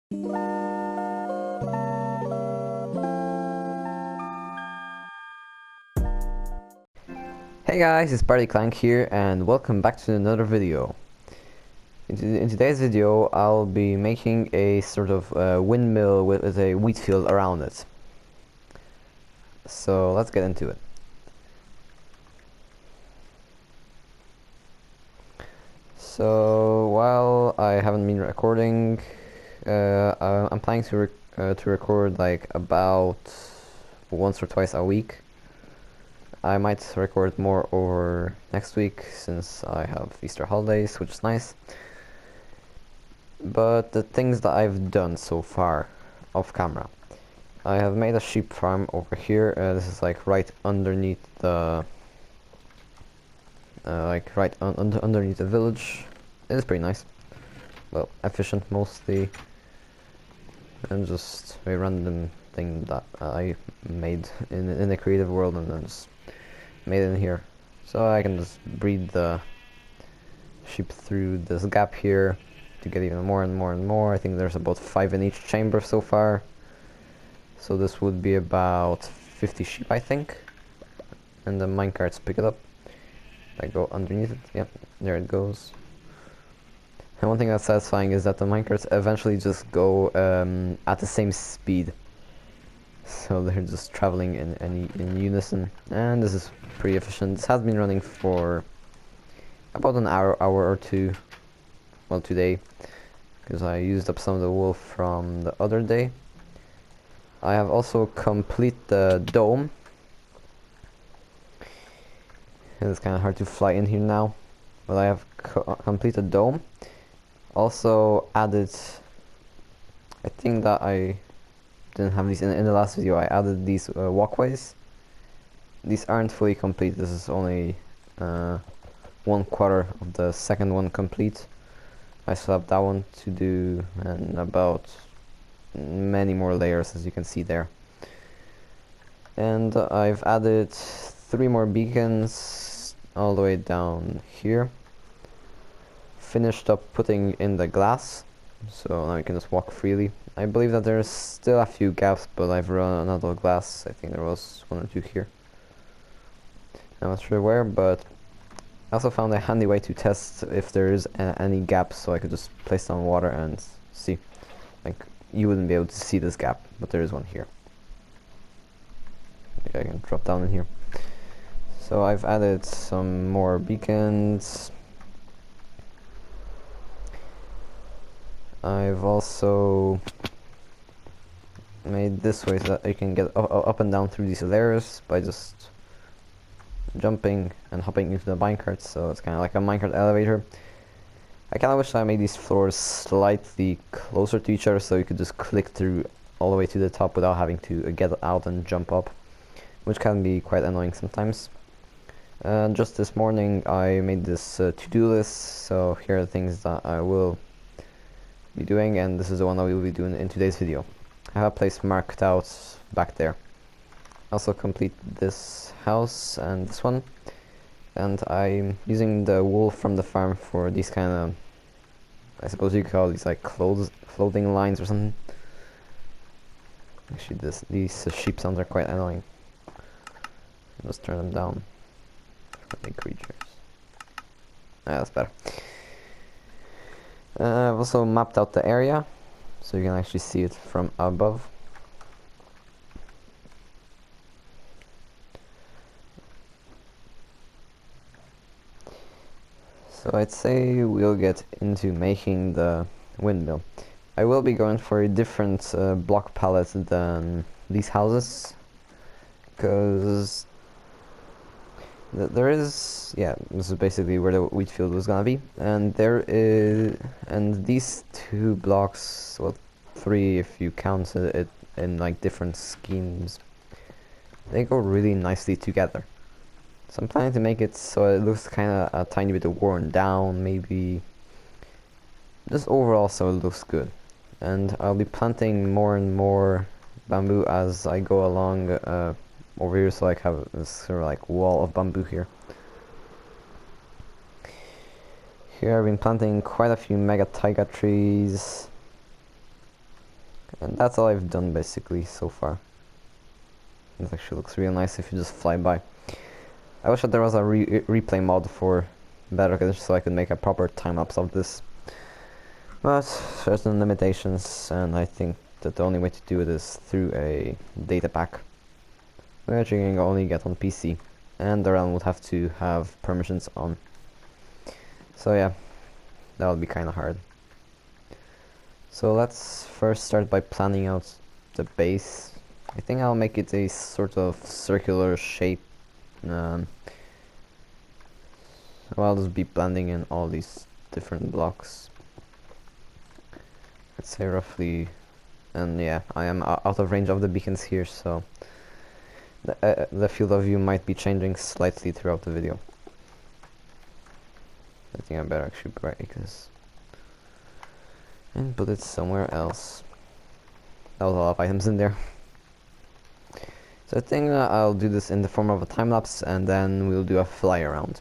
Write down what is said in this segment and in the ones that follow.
Hey guys, it's Barkercraft here and welcome back to another video. In today's video I'll be making a sort of windmill with a wheat field around it. So let's get into it. So while I haven't been recording, I'm planning to record like about once or twice a week. I might record more over next week since I have Easter holidays, which is nice. But the things that I've done so far off camera, I have made a sheep farm over here. This is like right underneath the underneath the village. It is pretty nice. Well, efficient mostly, and just a random thing that I made in the creative world and then just made it in here. So I can just breed the sheep through this gap here to get even more and more and more. I think there's about 5 in each chamber so far. So this would be about 50 sheep, I think. And the minecarts pick it up. I go underneath it. Yep, there it goes. And one thing that's satisfying is that the minecarts eventually just go at the same speed. So they're just traveling in unison, and this is pretty efficient. This has been running for about an hour or two, well, today, because I used up some of the wool from the other day. I have also completed the dome. It's kind of hard to fly in here now, but I have completed the dome. Also added, I think that I didn't have these in the last video. I added these walkways. These aren't fully complete. This is only 1/4 of the second one complete. I still have that one to do and about many more layers, as you can see there. And I've added 3 more beacons all the way down here. Finished up putting in the glass, so now you can just walk freely. I believe that there's still a few gaps, but I've run another glass. I think there was 1 or 2 here. I'm not sure where, but I also found a handy way to test if there is any gaps, so I could just place down water and see. Like, you wouldn't be able to see this gap, but there is one here. I can drop down in here. So I've added some more beacons. I've also made this way so that you can get up and down through these layers by just jumping and hopping into the minecart, so it's kind of like a minecart elevator. I kind of wish I made these floors slightly closer to each other so you could just click through all the way to the top without having to get out and jump up, which can be quite annoying sometimes. Just this morning I made this to-do list, so here are the things that I will be doing, and this is the one that we will be doing in today's video. I have a place marked out back there. Also complete this house and this one, and I'm using the wool from the farm for these kind of, I suppose you could call these like clothing lines or something. Actually, these sheep sounds are quite annoying. Let's turn them down. Friendly creatures. That's better. I've also mapped out the area so you can actually see it from above. So I'd say we'll get into making the windmill. I will be going for a different block palette than these houses, because there is, yeah, this is basically where the wheat field was gonna be, and these 2 blocks, well, 3 if you count it in like different schemes, they go really nicely together. So I'm planning to make it so it looks kind of a tiny bit worn down, maybe just overall so it looks good. And I'll be planting more and more bamboo as I go along over here, so I have this sort of like wall of bamboo here. Here I've been planting quite a few mega taiga trees. And that's all I've done basically so far. It actually looks real nice if you just fly by. I wish that there was a replay mod for Barkercraft so I could make a proper time-lapse of this. But certain limitations, and I think that the only way to do it is through a data pack, which you can only get on PC, and the realm would have to have permissions on. So yeah, that would be kinda hard. So let's first start by planning out the base. I think I'll make it a sort of circular shape. Well, I'll just be blending in all these different blocks. Let's say roughly, and yeah, I am out of range of the beacons here, so the field of view might be changing slightly throughout the video. I think I better actually break this and put it somewhere else. That was a lot of items in there. So I think I'll do this in the form of a time lapse, and then we'll do a fly around.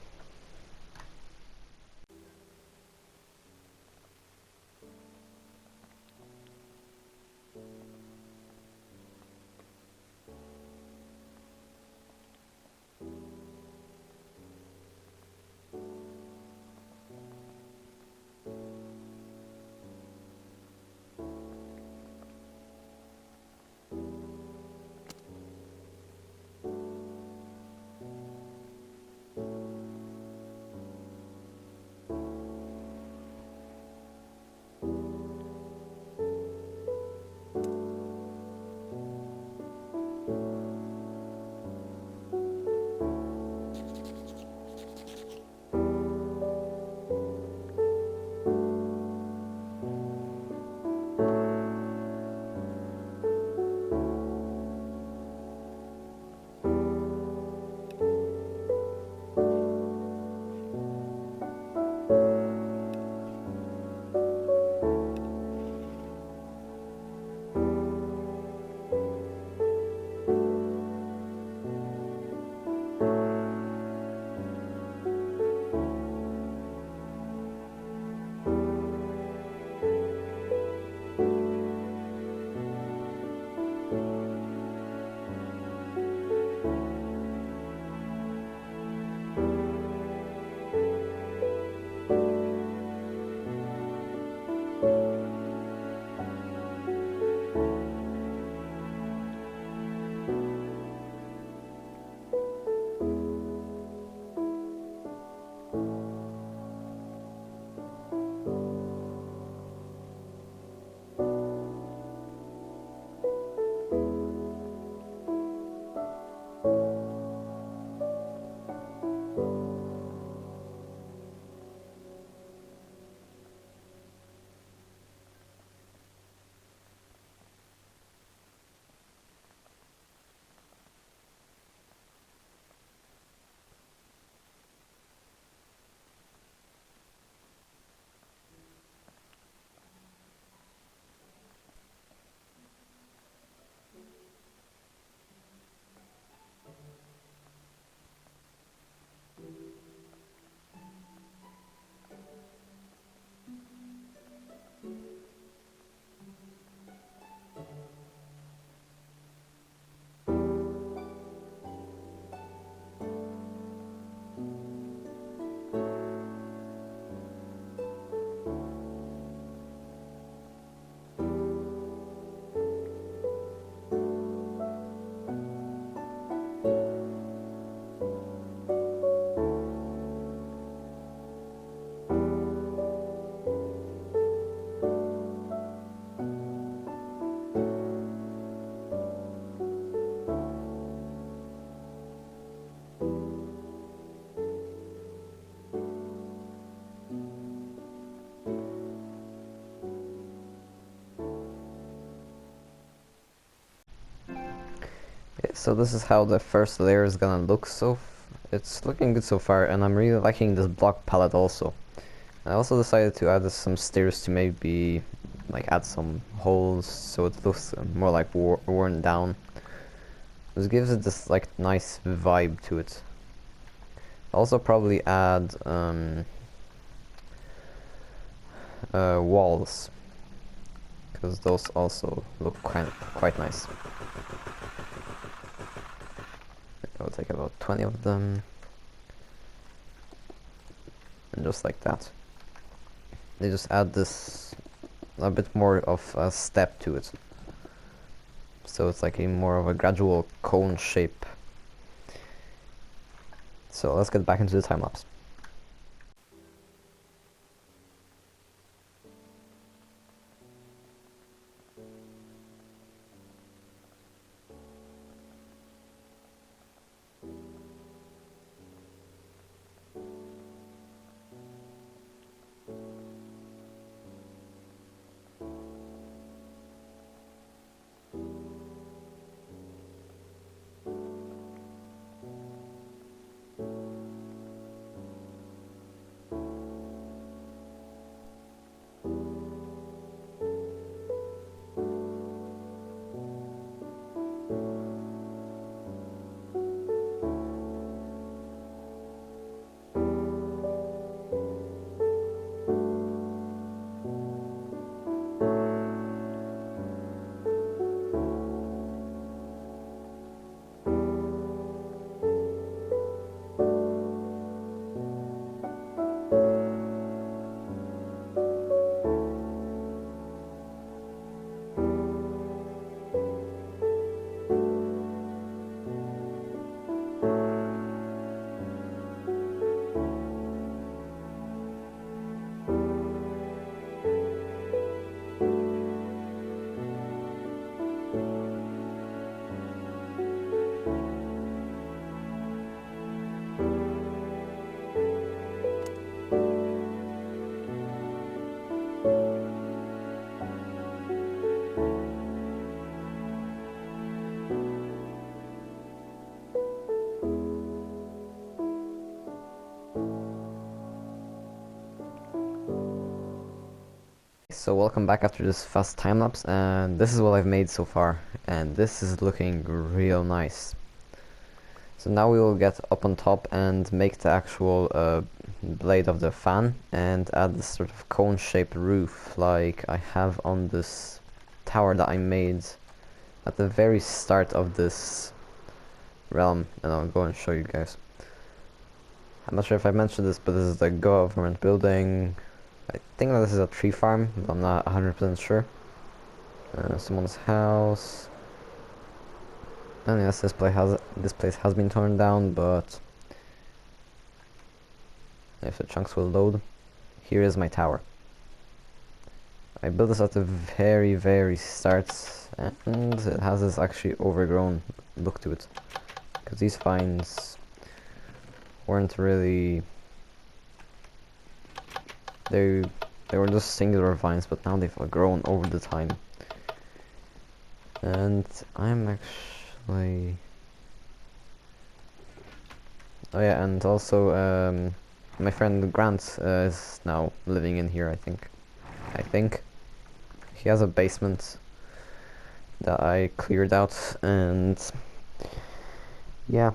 So this is how the first layer is gonna look. It's looking good so far, and I'm really liking this block palette also. I also decided to add some stairs to maybe like add some holes so it looks more like worn down. This gives it this like nice vibe to it. Also probably add walls, because those also look quite nice. I'll take about 20 of them, and just like that. They just add this a bit more of a step to it, so it's like a more of a gradual cone shape. So let's get back into the time lapse. So welcome back after this fast time lapse, and this is what I've made so far, and this is looking real nice. So now we will get up on top and make the actual blade of the fan and add this sort of cone shaped roof like I have on this tower that I made at the very start of this realm, and I'll go and show you guys. I'm not sure if I mentioned this, but this is the government building. I think that this is a tree farm, but I'm not 100% sure. Someone's house. And yes, this place has been torn down, but if the chunks will load, here is my tower. I built this at the very start, and it has this actually overgrown look to it, because these vines weren't really. They were just singular vines, but now they've grown over the time. And I'm actually... Oh yeah, and also my friend Grant is now living in here, I think. He has a basement that I cleared out, and yeah.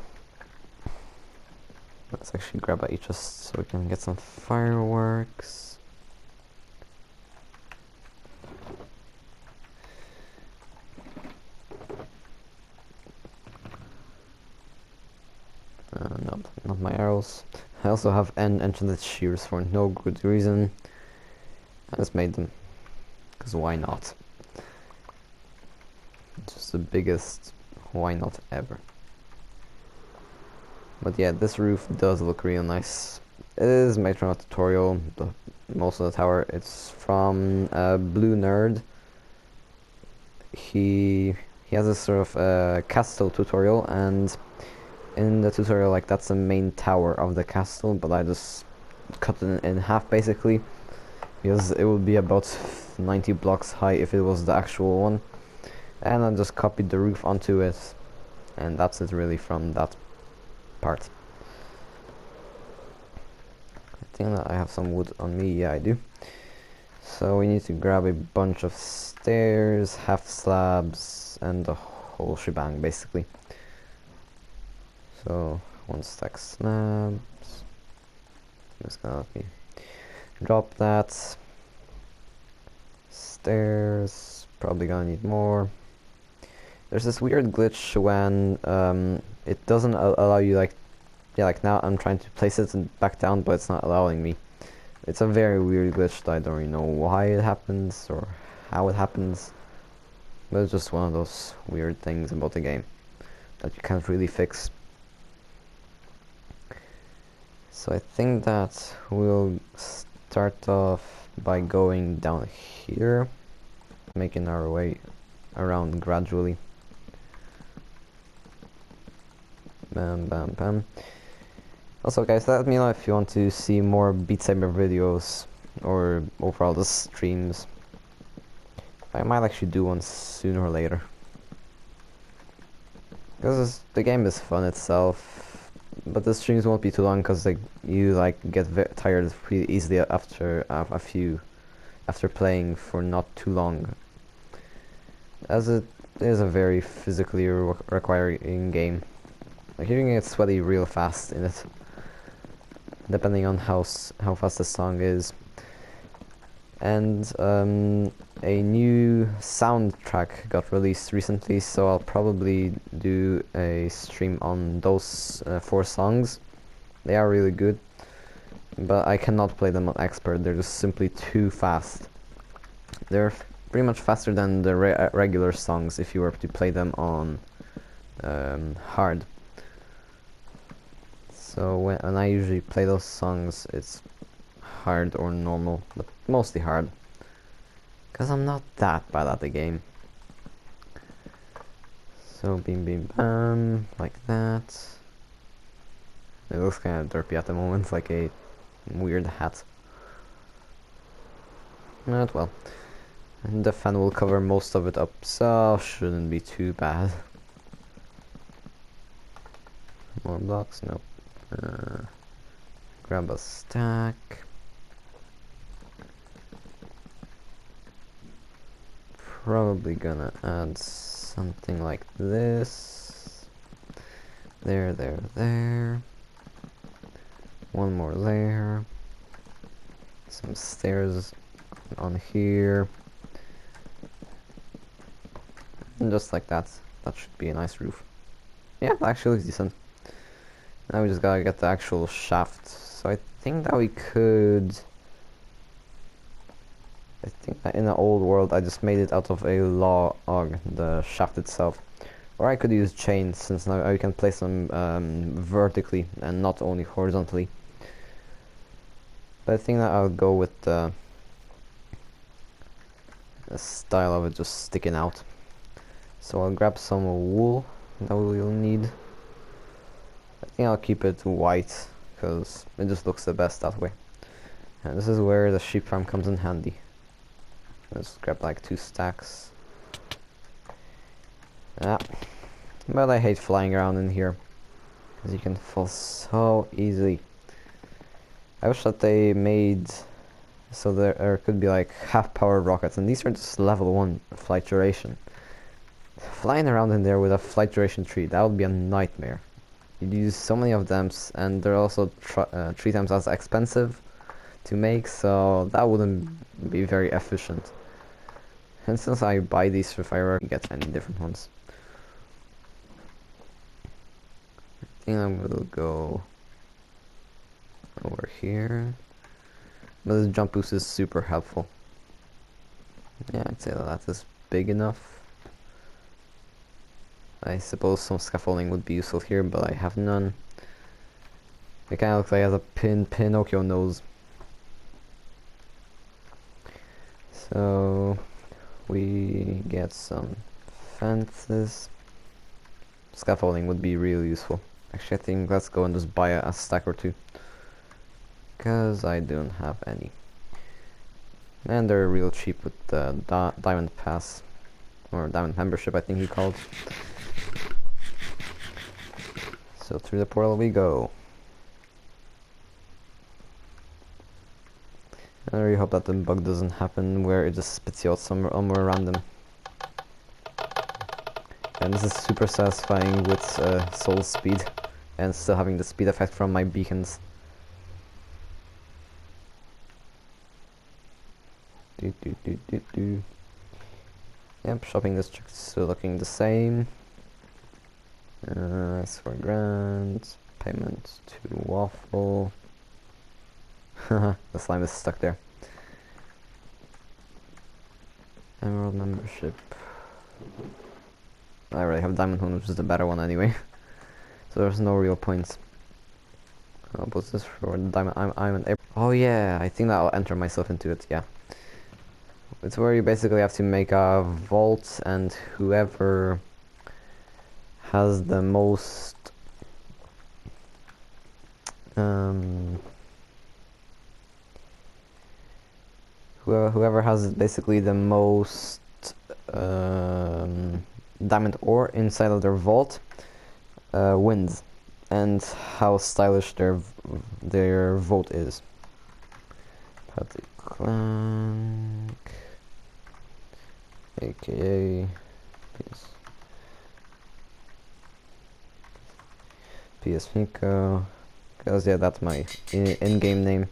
Let's actually grab a just so we can get some fireworks. No, not my arrows. I also have enchanted shears for no good reason. I just made them, because why not? Just the biggest why not ever. But yeah, this roof does look real nice. It is made from a tutorial, most of the tower. It's from a blue nerd. He has this sort of castle tutorial, and in the tutorial, like, that's the main tower of the castle, but I just cut it in half basically, because it would be about 90 blocks high if it was the actual one, and I just copied the roof onto it, and that's it really from that part. I think that I have some wood on me. Yeah, I do. So we need to grab a bunch of stairs, half slabs, and the whole shebang basically. So 1 stack slabs. Just gonna let me drop that. Stairs. Probably gonna need more. There's this weird glitch when it doesn't allow you, like, yeah, like now I'm trying to place it and back down, but it's not allowing me. It's a very weird glitch that I don't really know why it happens or how it happens. But it's just one of those weird things about the game that you can't really fix. So I think that we'll start off by going down here, making our way around gradually. Bam, bam, bam. Also, guys, let me know if you want to see more Beat Saber videos or overall the streams. I might actually do one sooner or later. Because the game is fun itself, but the streams won't be too long because like you get tired pretty easily after after playing for not too long. As it is a very physically requiring game. Like you can get sweaty real fast in it, depending on how fast the song is. And a new soundtrack got released recently, so I'll probably do a stream on those 4 songs. They are really good, but I cannot play them on expert. They're just simply too fast. They're pretty much faster than the regular songs if you were to play them on hard. So when I usually play those songs, it's hard or normal, but mostly hard. Because I'm not that bad at the game. So beam beam bam, like that. It looks kind of derpy at the moment, like a weird hat. Not well. And the fan will cover most of it up, so shouldn't be too bad. More blocks, nope. Grab a stack. Probably gonna add something like this. There, there, there. One more layer. Some stairs on here. And just like that. That should be a nice roof. Yeah, that actually looks decent. Now we just gotta get the actual shaft. So I think that we could... I think that in the old world I just made it out of a log, the shaft itself. Or I could use chains, since now I can place them vertically and not only horizontally. But I think that I'll go with the style of it just sticking out. So I'll grab some wool that we'll need. I think I'll keep it white, because it just looks the best that way. And this is where the sheep farm comes in handy. Let's grab like 2 stacks. Yeah. But I hate flying around in here, because you can fall so easily. I wish that they made so there could be like half-powered rockets, and these are just level 1 flight duration. Flying around in there with a flight duration tree, that would be a nightmare. You'd use so many of them, and they're also 3 times as expensive to make, so that wouldn't be very efficient. And since I buy these if I ever get any different ones, I think I will go over here. But this jump boost is super helpful. Yeah, I'd say that is big enough. I suppose some scaffolding would be useful here, but I have none. It kind of looks like it has a Pinocchio nose. So we get some fences. Scaffolding would be really useful. Actually, I think let's go and just buy a stack or 2. Because I don't have any. And they're real cheap with the diamond pass. Or diamond membership, I think he called. So through the portal we go. I really hope that the bug doesn't happen where it just spits you out somewhere random. And this is super satisfying with soul speed and still having the speed effect from my beacons. Yep, shopping district still looking the same. That's 4 grand. Payment to Waffle. The slime is stuck there. Emerald membership. I already have Diamond one, which is the better one anyway. So there's no real points. What's this for? Diamond. I'm an. Oh yeah, I think that I'll enter myself into it. Yeah. It's where you basically have to make a vault, and whoever has the most whoever has basically the most diamond ore inside of their vault wins, and how stylish their vote is. Patty Clank, aka PS Nico, because yeah, that's my in-game name.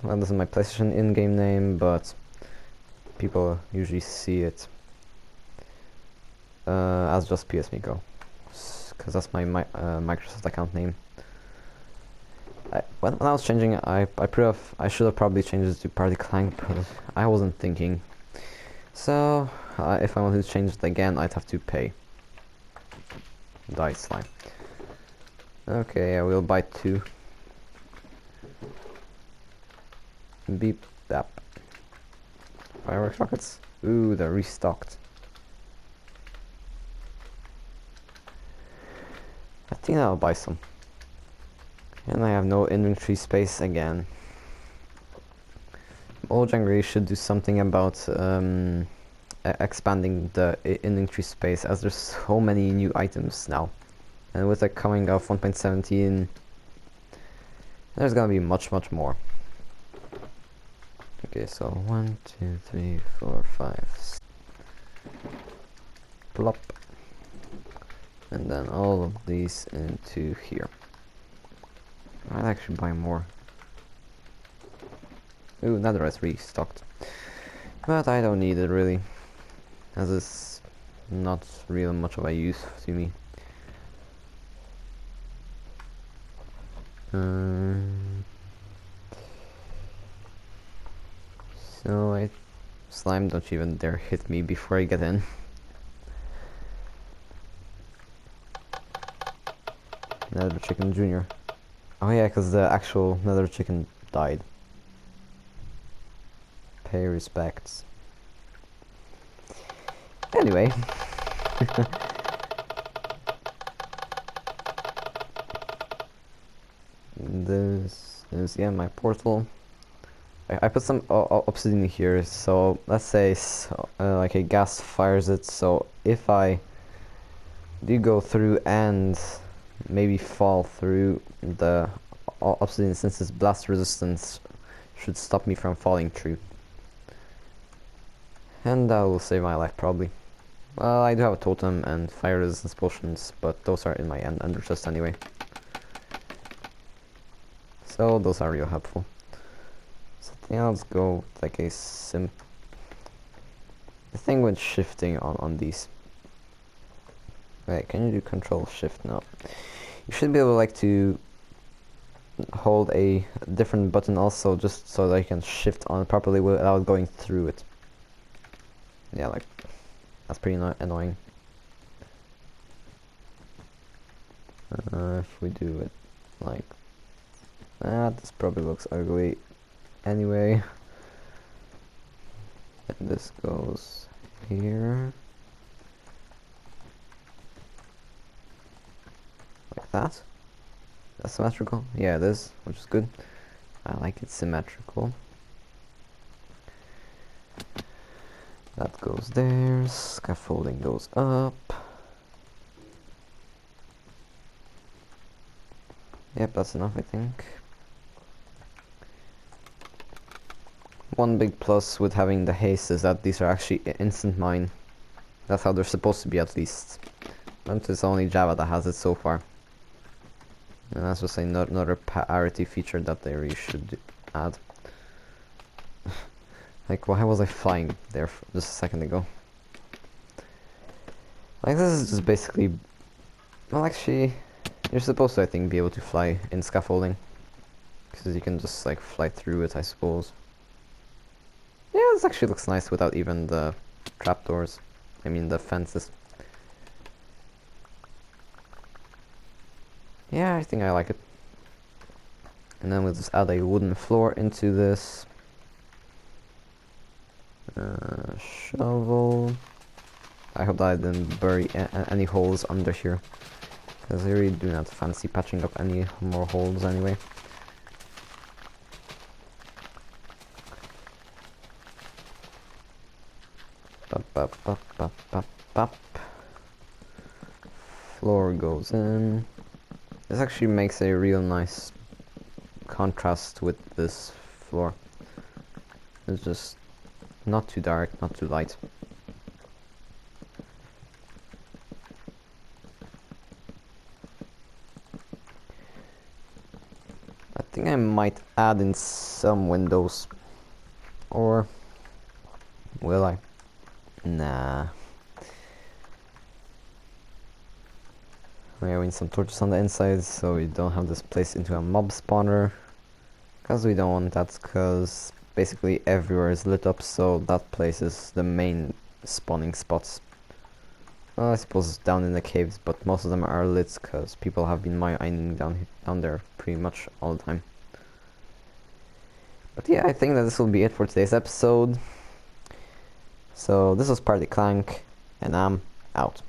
Well, this is my PlayStation in-game name, but people usually see it as just PS Miko, because that's my Microsoft account name. When I was changing it, I should have probably changed it to Party Clank, but I wasn't thinking. So if I wanted to change it again, I'd have to pay. Die slime. Okay, yeah, we'll buy 2. Beep bap. Fireworks rockets. Ooh, they're restocked. I think I'll buy some. And I have no inventory space again. Mojang should do something about expanding the inventory space, as there's so many new items now. And with the coming of 1.17, there's gonna be much more. Okay, so 1, 2, 3, 4, 5. Plop. And then all of these into here. I'd actually buy more. Ooh, nether is restocked. But I don't need it really, as it's not really much of a use to me. So slime, don't you even dare hit me before I get in. Nether Chicken Jr. Oh yeah, because the actual Nether Chicken died. Pay respects. Anyway. This is, yeah, my portal. I put some obsidian here, so let's say like a gas fires it, so if I do go through and maybe fall through, the obsidian, since it's blast resistance, should stop me from falling through. And that will save my life probably. Well, I do have a totem and fire resistance potions, but those are in my ender chest anyway. So those are real helpful. Something else, go with like a the thing with shifting on these. Wait, can you do control shift? No. You should be able like to hold a different button also, just so that you can shift on properly without going through it. Yeah, like that's pretty annoying. If we do it like that, this probably looks ugly anyway. And this goes here. Like that. That's symmetrical? Yeah, it is, which is good. I like it symmetrical. That goes there. Scaffolding goes up. Yep, that's enough, I think. One big plus with having the haste is that these are actually instant mine. That's how they're supposed to be, at least. And it's only Java that has it so far. And that's just another parity feature that they really should add. Like, why was I flying there just a second ago? Like, this is just basically... Well, actually, you're supposed to, I think, be able to fly in scaffolding. Because you can just, like, fly through it, I suppose. Yeah, this actually looks nice without even the trapdoors. I mean, the fences. Yeah, I think I like it. And then we'll just add a wooden floor into this. Shovel. I hope that I didn't bury any holes under here. Because I really do not fancy patching up any more holes anyway. Bop, bop, bop, bop, bop, bop. Floor goes in. This actually makes a real nice contrast with this floor. It's just not too dark, not too light. I think I might add in some windows. Or will I? Nah. We're having some torches on the inside so we don't have this place into a mob spawner. Because we don't want that, because basically everywhere is lit up, so that place is the main spawning spots. Well, I suppose down in the caves, but most of them are lit because people have been mining down there pretty much all the time. But yeah, I think that this will be it for today's episode. So this was Party Clank, and I'm out.